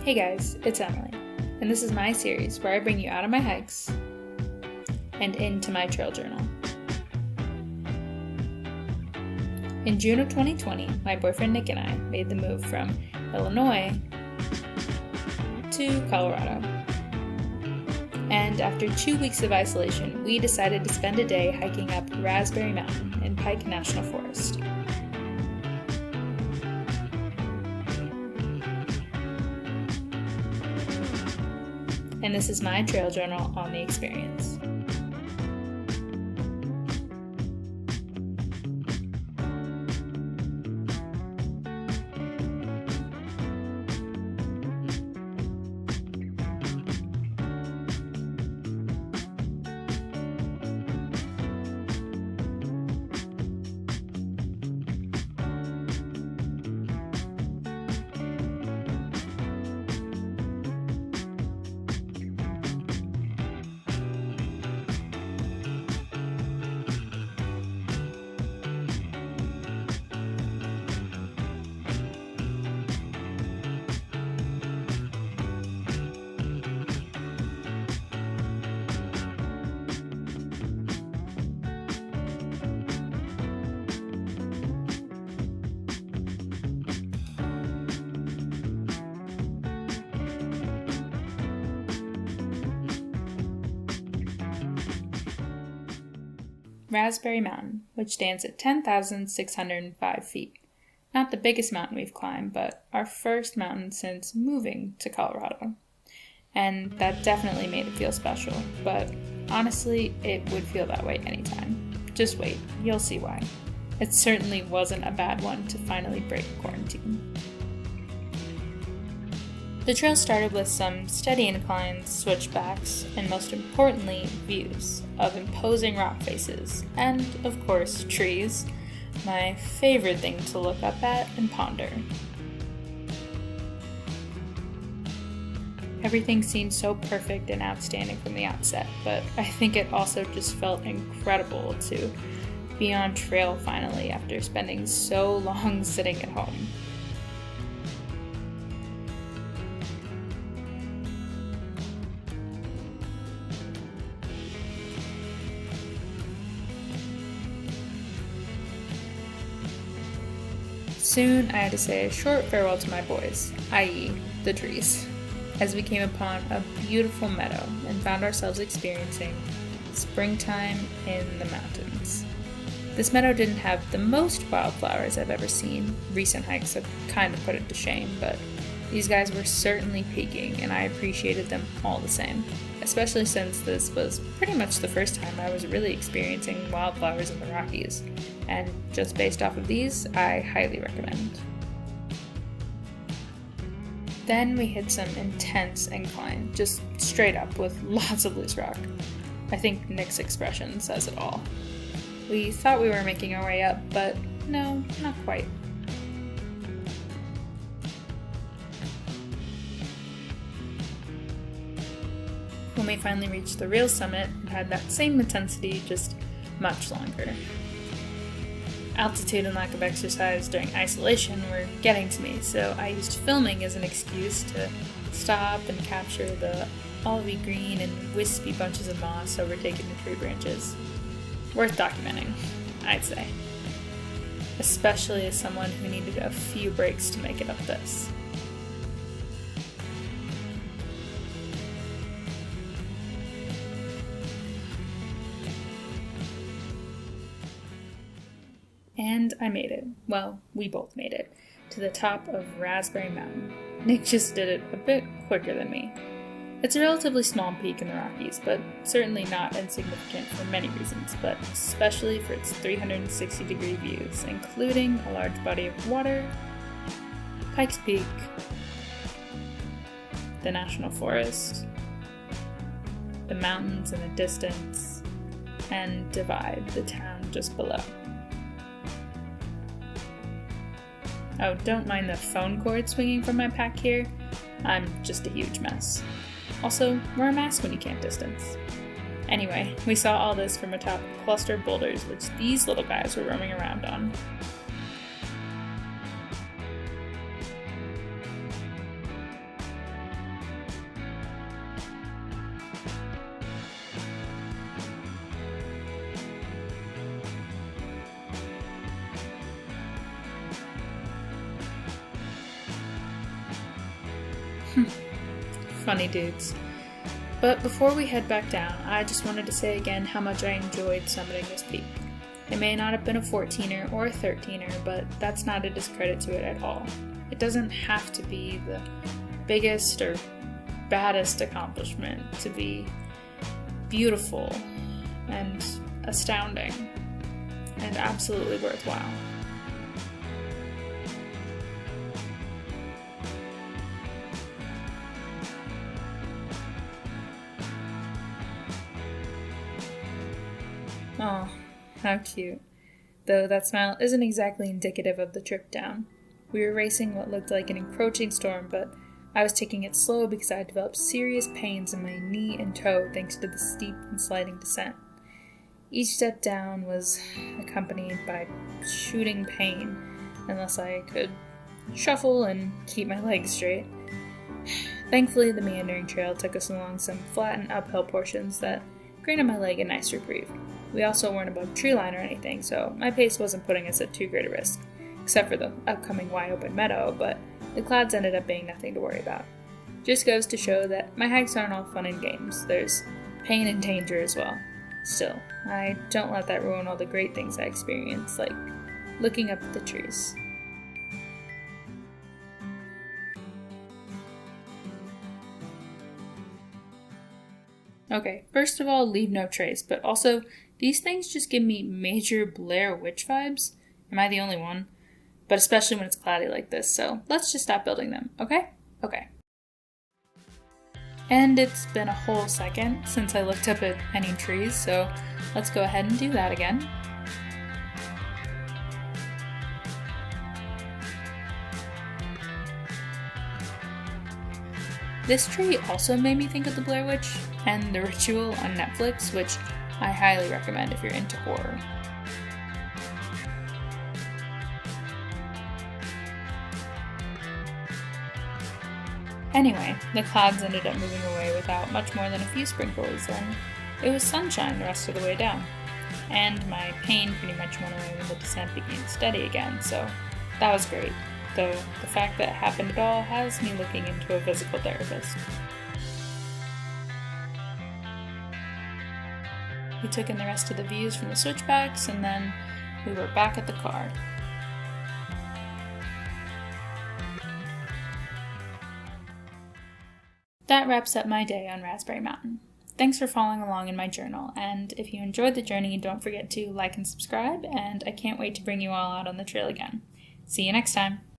Hey guys, it's Emily, and this is my series where I bring you out of my hikes and into my trail journal. In June of 2020, my boyfriend Nic and I made the move from Illinois to Colorado. And after 2 weeks of isolation, we decided to spend a day hiking up Raspberry Mountain in Pike National Forest. And this is my trail journal on the experience. Raspberry Mountain, which stands at 10,605 feet. Not the biggest mountain we've climbed, but our first mountain since moving to Colorado. And that definitely made it feel special, but honestly, it would feel that way anytime. Just wait, you'll see why. It certainly wasn't a bad one to finally break quarantine. The trail started with some steady inclines, switchbacks, and most importantly, views of imposing rock faces, and, of course, trees, my favorite thing to look up at and ponder. Everything seemed so perfect and outstanding from the outset, but I think it also just felt incredible to be on trail finally after spending so long sitting at home. Soon I had to say a short farewell to my boys, i.e. the trees, as we came upon a beautiful meadow and found ourselves experiencing springtime in the mountains. This meadow didn't have the most wildflowers I've ever seen. Recent hikes have kind of put it to shame, but these guys were certainly peaking and I appreciated them all the same, especially since this was pretty much the first time I was really experiencing wildflowers in the Rockies. And just based off of these, I highly recommend. Then we hit some intense incline, just straight up with lots of loose rock. I think Nick's expression says it all. We thought we were making our way up, but no, not quite. When we finally reached the real summit, it had that same intensity, just much longer. Altitude and lack of exercise during isolation were getting to me, so I used filming as an excuse to stop and capture the olivey green and wispy bunches of moss overtaking the tree branches. Worth documenting, I'd say. Especially as someone who needed a few breaks to make it up this. And I made it. Well, we both made it. To the top of Raspberry Mountain. Nick just did it a bit quicker than me. It's a relatively small peak in the Rockies, but certainly not insignificant for many reasons, but especially for its 360-degree views, including a large body of water, Pikes Peak, the National Forest, the mountains in the distance, and Divide, the town just below. Oh, don't mind the phone cord swinging from my pack here. I'm just a huge mess. Also, wear a mask when you can't distance. Anyway, we saw all this from atop a cluster of boulders which these little guys were roaming around on. funny dudes. But before we head back down, I just wanted to say again how much I enjoyed summiting this peak. It may not have been a 14er or a 13er, but that's not a discredit to it at all. It doesn't have to be the biggest or baddest accomplishment to be beautiful and astounding and absolutely worthwhile. Oh, how cute. Though that smile isn't exactly indicative of the trip down. We were racing what looked like an encroaching storm, but I was taking it slow because I had developed serious pains in my knee and toe thanks to the steep and sliding descent. Each step down was accompanied by shooting pain, unless I could shuffle and keep my legs straight. Thankfully, the meandering trail took us along some flat and uphill portions that granted my leg a nice reprieve. We also weren't above tree line or anything, so my pace wasn't putting us at too great a risk, except for the upcoming wide open meadow, but the clouds ended up being nothing to worry about. Just goes to show that my hikes aren't all fun and games. There's pain and danger as well. Still, I don't let that ruin all the great things I experience, like looking up at the trees. Okay, first of all, leave no trace, but also, these things just give me major Blair Witch vibes. Am I the only one? But especially when it's cloudy like this, so let's just stop building them, okay? Okay. And it's been a whole second since I looked up at any trees, so let's go ahead and do that again. This tree also made me think of the Blair Witch and The Ritual on Netflix, which I highly recommend if you're into horror. Anyway, the clouds ended up moving away without much more than a few sprinkles, and it was sunshine the rest of the way down. And my pain pretty much went away when the descent became steady again, so that was great, though the fact that it happened at all has me looking into a physical therapist. We took in the rest of the views from the switchbacks, and then we were back at the car. That wraps up my day on Raspberry Mountain. Thanks for following along in my journal, and if you enjoyed the journey, don't forget to like and subscribe, and I can't wait to bring you all out on the trail again. See you next time!